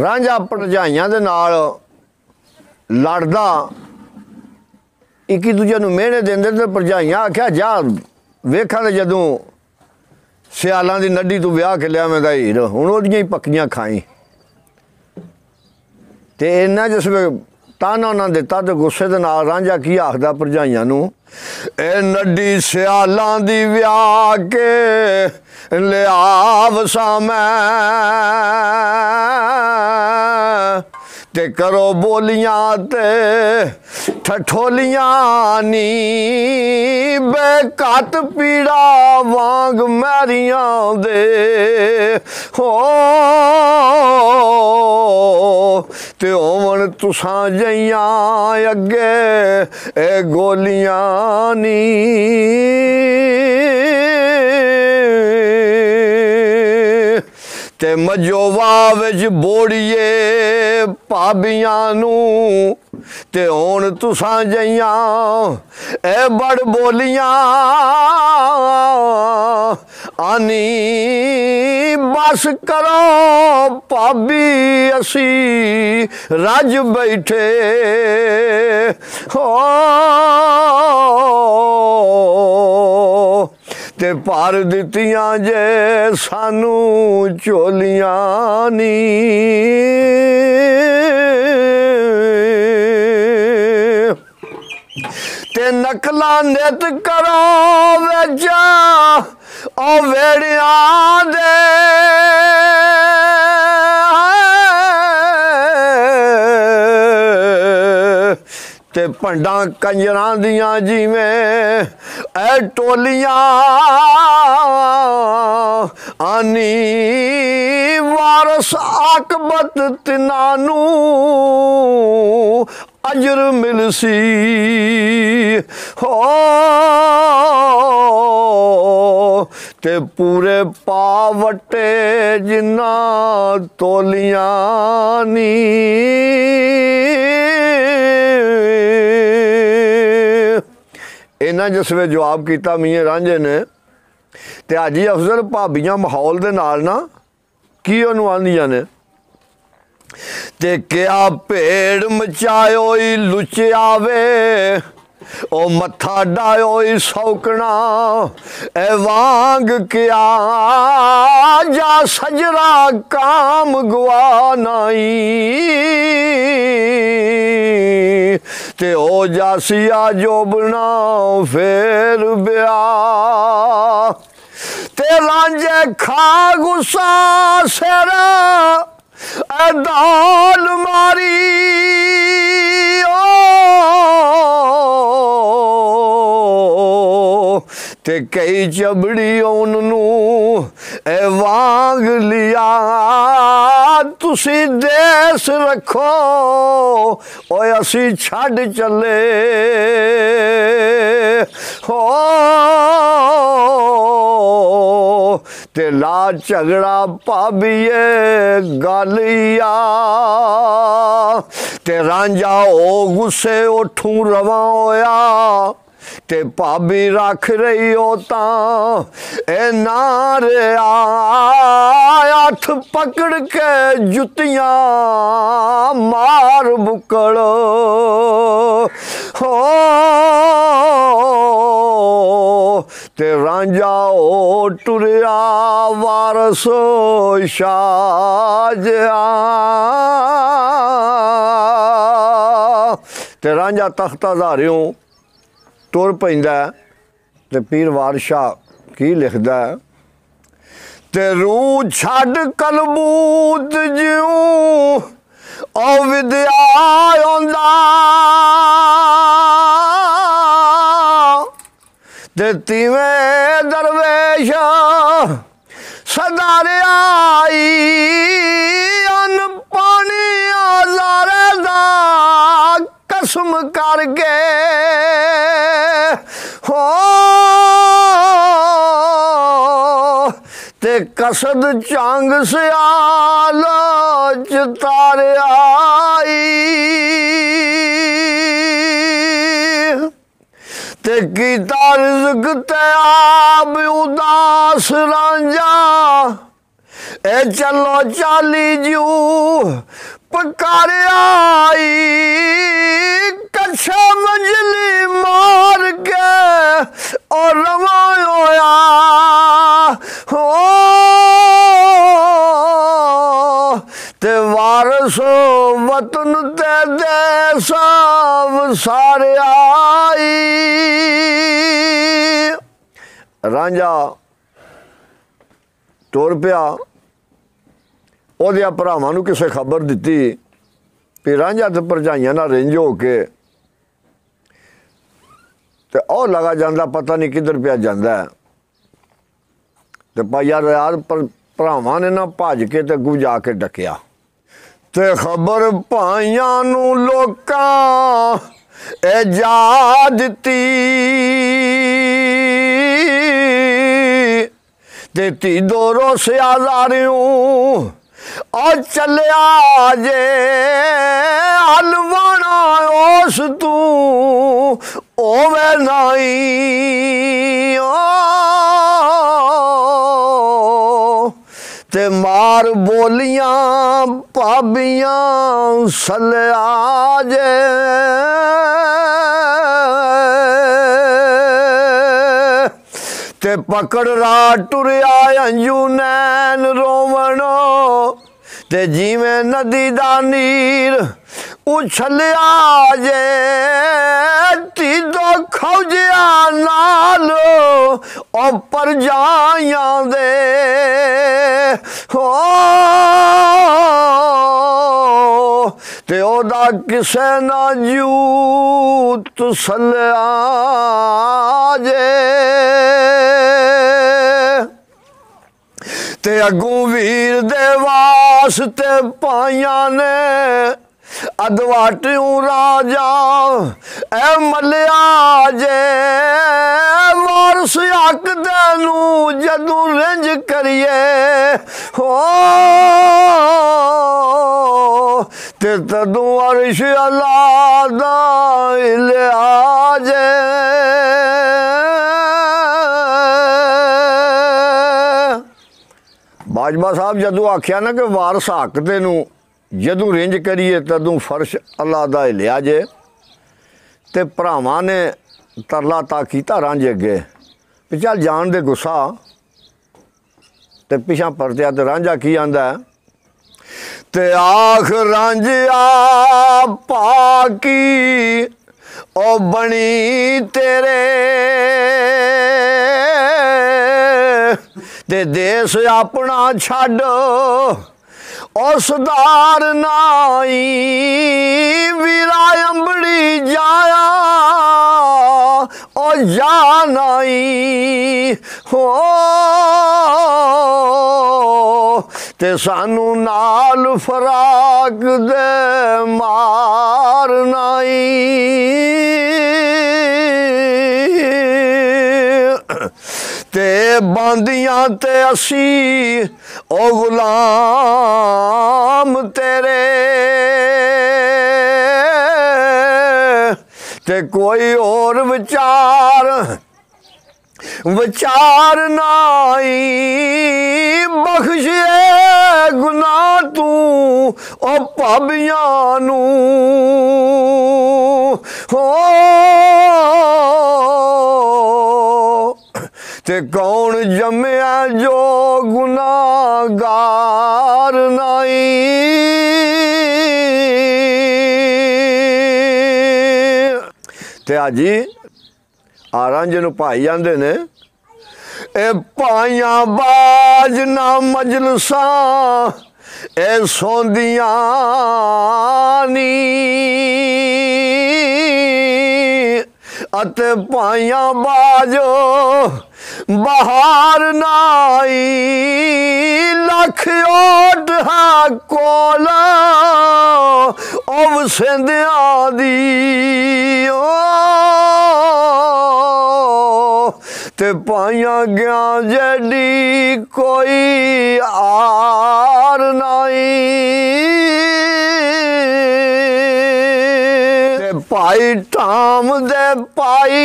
ਰਾਂਝਾ ਭਰਜਾਈਆਂ ਦੇ ਨਾਲ ਲੜਦਾ, ਇੱਕ ਦੂਜੇ ਨੂੰ ਮਿਹਣੇ ਦਿੰਦੇ ਤੇ ਭਰਜਾਈਆਂ ਆਖਿਆ ਜਾ ਵੇਖਾਂ ਤੇ ਜਦੋਂ ਸਿਆਲਾਂ ਦੀ ਨੱਡੀ ਤੂੰ ਵਿਆਹ ਕੇ ਲਿਆ ਮੈਂ ਹੀਰ ਹੁਣ ਉਹਦੀਆਂ ਹੀ ਪੱਕੀਆਂ ਖਾਈ। ਤੇ ਇੰਨਾ ਜਿਸ ਵੇ ਤਾਨਾ ਉਹਨਾਂ ਦਿੱਤਾ ਤੇ ਗੁੱਸੇ ਦੇ ਨਾਲ ਰਾਂਝਾ ਕੀ ਆਖਦਾ ਭਰਜਾਈਆਂ ਨੂੰ, ਇਹ ਨੱਡੀ ਸਿਆਲਾਂ ਦੀ ਵਿਆਹ ਕੇ ਲਿਆ ਵਸਾਂ ਮੈਂ ਤੇ ਕਰੋ ਬੋਲੀਆਂ ਤੇ ਠਠੋਲੀਆਂ ਨੀ ਬੇਕਤ ਪੀੜਾ ਵਾਂਗ ਮੈਰੀਆਂ ਦੇ ਹੋ ਤੇ ਹੋਵਣ ਤੁਸਾਂ ਜਈਆਂ ਅੱਗੇ ਇਹ ਗੋਲੀਆਂ ਨੀ ਤੇ ਮਜੋਵਾ ਵਿੱਚ ਬੋੜੀਏ ਭਾਬੀਆਂ ਨੂੰ ਤੇ ਹੁਣ ਤੁਸਾਂ ਜਈਆਂ ਇਹ ਬੜ ਬੋਲੀਆਂ ਆਨੀ ਬਸ ਕਰੋ ਭਾਬੀ ਅਸੀਂ ਰੱਜ ਬੈਠੇ ਹੋ ਤੇ ਭਰ ਦਿੱਤੀਆਂ ਜੇ ਸਾਨੂੰ ਝੋਲੀਆਂ ਨੀ ਤੇ ਨਕਲਾਂ ਨਿਤ ਕਰੋ ਵਿੱਚ ਉਹ ਵੇੜਿਆਂ ਦੇ ਤੇ ਭੰਡਾਂ ਕੰਜਰਾਂ ਦੀਆਂ ਜਿਵੇਂ ਐ ਟੋਲੀਆਂ ਆਨੀ ਵਾਰਸ ਆਕਬਤ ਤਿਨਾਂ ਨੂੰ ਅਜਰ ਮਿਲਸੀ ਹੋ ਤੇ ਪੂਰੇ ਪਾਵਟੇ ਜਿੰਨਾ ਤੋਲੀਆਂ ਨੀ ਇਹਨਾਂ ਜਿਸ ਵੇ ਜਵਾਬ ਕੀਤਾ ਮੀਆਂ ਰਾਂਝੇ ਨੇ ਤੇ ਹਾਜੀ ਅਫਜ਼ਲ ਭਾਬੀਆਂ ਮਾਹੌਲ ਦੇ ਨਾਲ ਨਾ ਕੀ ਉਹਨੂੰ ਆਂਦੀਆਂ ਨੇ ਤੇ ਕਿਆ ਭੇੜ ਮਚਾਇਓ ਈ ਲੁਚਿਆ ਵੇ ਉਹ ਮੱਥਾ ਡਾਇਓ ਈ ਸੌਕਣਾ ਇਹ ਵਾਂਗ ਕਿਆ ਜਾ ਸਜਰਾ ਕਾਮ ਗਵਾ ਨਾਈ ਤੇ ਉਹ ਜਾਸੀਆ ਜੋ ਬਣਾ ਫੇਰ ਵਿਆਹ ਤੇ ਰਾਂਝੇ ਖਾ ਗੁੱਸਾ ਸਿਰਾ दाल मारी ते कई चबड़ी उन्नू ए वांग लिया तुसी देश रखो ओए असी छड़ चले हो ते ला झगड़ा भाभीए गालिया ते रांझा ओ गुस्से उठू रवा होया ते भाभी रख रही हो ए नारे हथ पकड़ के जुतियां मार बुकड़ हो ते रांझा ओ टुरिया वारस शाहजहां ते रांझा तख्ताधारियों तुर पैंदा ते पीर वारशाह की लिखदा ते रूह छड़ कलबूत ज्यों ओ विद्या आंदा ते तिवें दरवेश सदारे आई अन पानी आजारे दा कसम कर गए हो ते कसद चांग सियाल चितारे आई ते कीता रिज़्क़ ते आप उदास रांझा ए चलो चाली जू पकार आई कच्छा मंजली मार के और रवा होया हो ते वारसो वतन ते दे सब सारे आई। रांझा तुर पिया ਉਹਦੇ ਭਰਾਵਾਂ ਨੂੰ ਕਿਸੇ ਖਬਰ ਦਿੱਤੀ ਵੀ ਰਾਂਝਾ ਤੇ ਭਰਜਾਈਆਂ ਨਾਲ ਰਿੰਝ ਹੋ ਕੇ ਤੇ ਉਹ ਲਗਾ ਜਾਂਦਾ ਪਤਾ ਨਹੀਂ ਕਿੱਧਰ ਪਿਆ ਜਾਂਦਾ ਤੇ ਭਾਈਆ ਯਾਰ ਭਰਾਵਾਂ ਨੇ ਨਾ ਭੱਜ ਕੇ ਤੇ ਅੱਗੋਂ ਜਾ ਕੇ ਡੱਕਿਆ ਤੇ ਖਬਰ ਭਾਈਆਂ ਨੂੰ ਲੋਕਾਂ ਇਹ ਜਾ ਦਿੱਤੀ ਤੇ ਤੀ ਦੋ ਰੋਸਿਆ ਜ਼ਾਰਿਓਂ और चलिया जे हलवाना उस तू ओवे नाई ते मार बोलियां भाबियां सलिया जे ते पकड़ रा टुरिया अंजू नैन रोवणो ते जिवें नदी दा नीर उछलिया जे तीदो खौजिया नाल ओ परजाइयां दे हो ते ओदा किसे ना जूत सलिया जे ते अगू वीर दे वास्ते पाइया ने अदवाटियों राजा ए मलिया जे वारस हक देनू जदू रिंज करिए हो ते तदू अर्श अल्लाह दा लिया जे बाजवा साहब जदों आख्या ना कि वारस हक तेनू जदों रिंज करिए तदों फर्श अल्लाह दा लिया जे ते भरावां ने तरला ता कीता रांझे अगे भी चल जान दे गुस्सा ते पिछा परत्या ते रांझा की आंदा ते आख रांझिया पाकी ओ बनी तेरे ते देश अपना छड़ उसदार नाई वीरा अंबड़ी जाया ओ जानाई हो ते सानू नाल फराक दे मार नाई ते बांदियां ते असी ओ गुलाम तेरे ते कोई और विचार नाई बख्शे गुनाह तू ओ भाबियां नू हो ते कौन जम्या जो गुनाहगार नाई ते आजी आरांझे नू भाई आंदे ने ए पाइया बाज ना मजलसा ए सोंदियां नी अते पाइया बाजो बहार नाई लख ओट है कोला ओ सिंधिया दी ते पाइया गया जड़ी कोई आर नाई भाई टाम दे पाई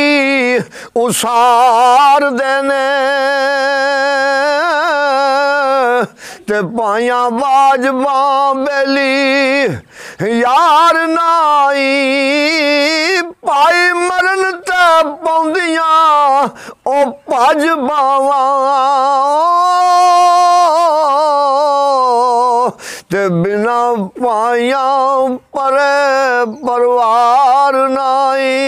उसार देने ते पाया बाजबां बेली यार नाई पाई मरन ते पौंदियां ओ भज बावां ते बिना पाया परे परवार नाई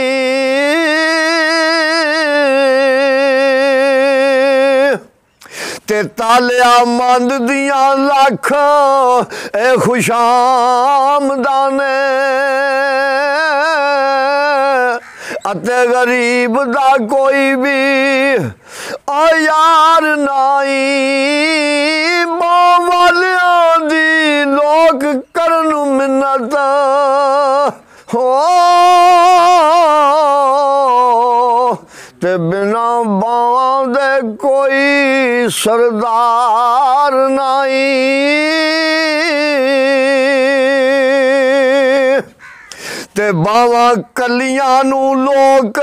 ते तालिया मंद दियां लख ए खुशामदाने अते गरीब दा कोई भी ओ यार नाई वालियां दी लोक करन मिन्नत हो ते बिना बावां दे कोई सरदार नाई ते बावां कलियां नू लोक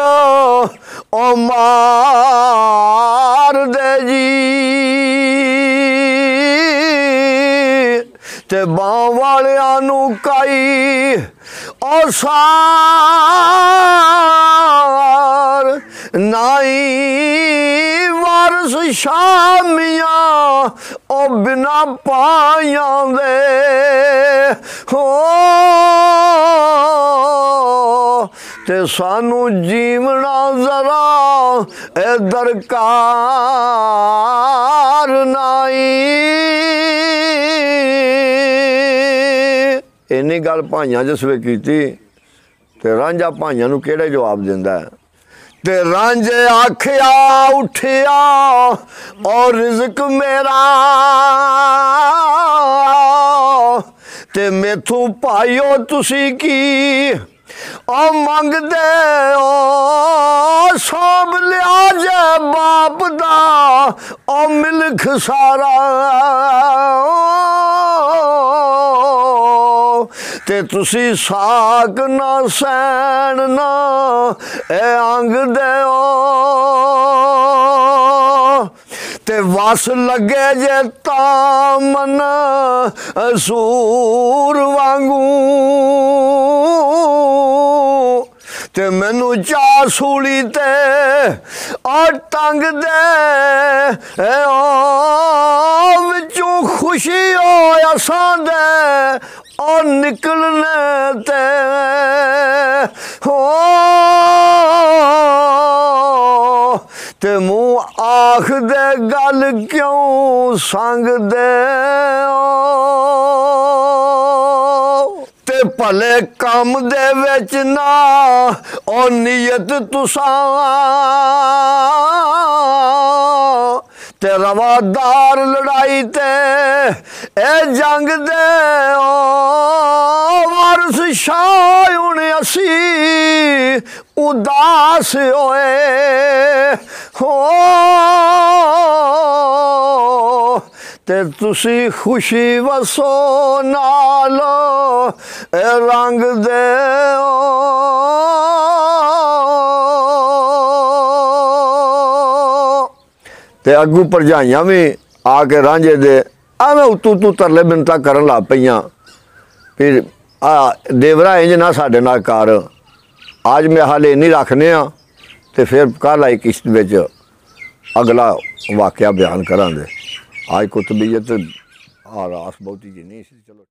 ओ मार दे जी ते बां वालियां नू काई ओ सार नाई वारस शामियां ओ बिना पायां दे हो ते सानू जीवना जरा ए दरकार नाई इन्नी गल भाइयां जसवे कीती ते रांझा भाइयां नू केड़े जवाब दिंदा है ते रांझे आखिया उठिया और रिज़्क मेरा ते मैथों पाइयो तुसी की ओ मंगदे ओ सब लिया जे बाप दा ओ मिल्ख सारा ते तुसी साक ना सैन ना ए अंग दे ते वस लगे जे तामन सूर वांगू ते मैनू चा सूली ते और टंग दे विचों खुशी हो असां दे और निकलने ते हो ते मुँह आख दे गल क्यों संग दे ते भले काम दे विच ना ओ नीयत तुसां ते रवादार लड़ाई ते ए जंग दे वारस शाह हुण असी उदास होए हो ते तुसी खुशी वसो नालो ए रंग दे ते अगू भरजाइयां भी आके रांझे दे आवें उतू तू तरले मिन्नतां करन लग पईयां फिर देवरा इंज ना साडे नाल कर आज मैं हाले नहीं रखने ते फिर कल आई किश्त विच अगला वाकया बयान करांगे आज कुतबीयत रास बहुती जी नहीं चलो।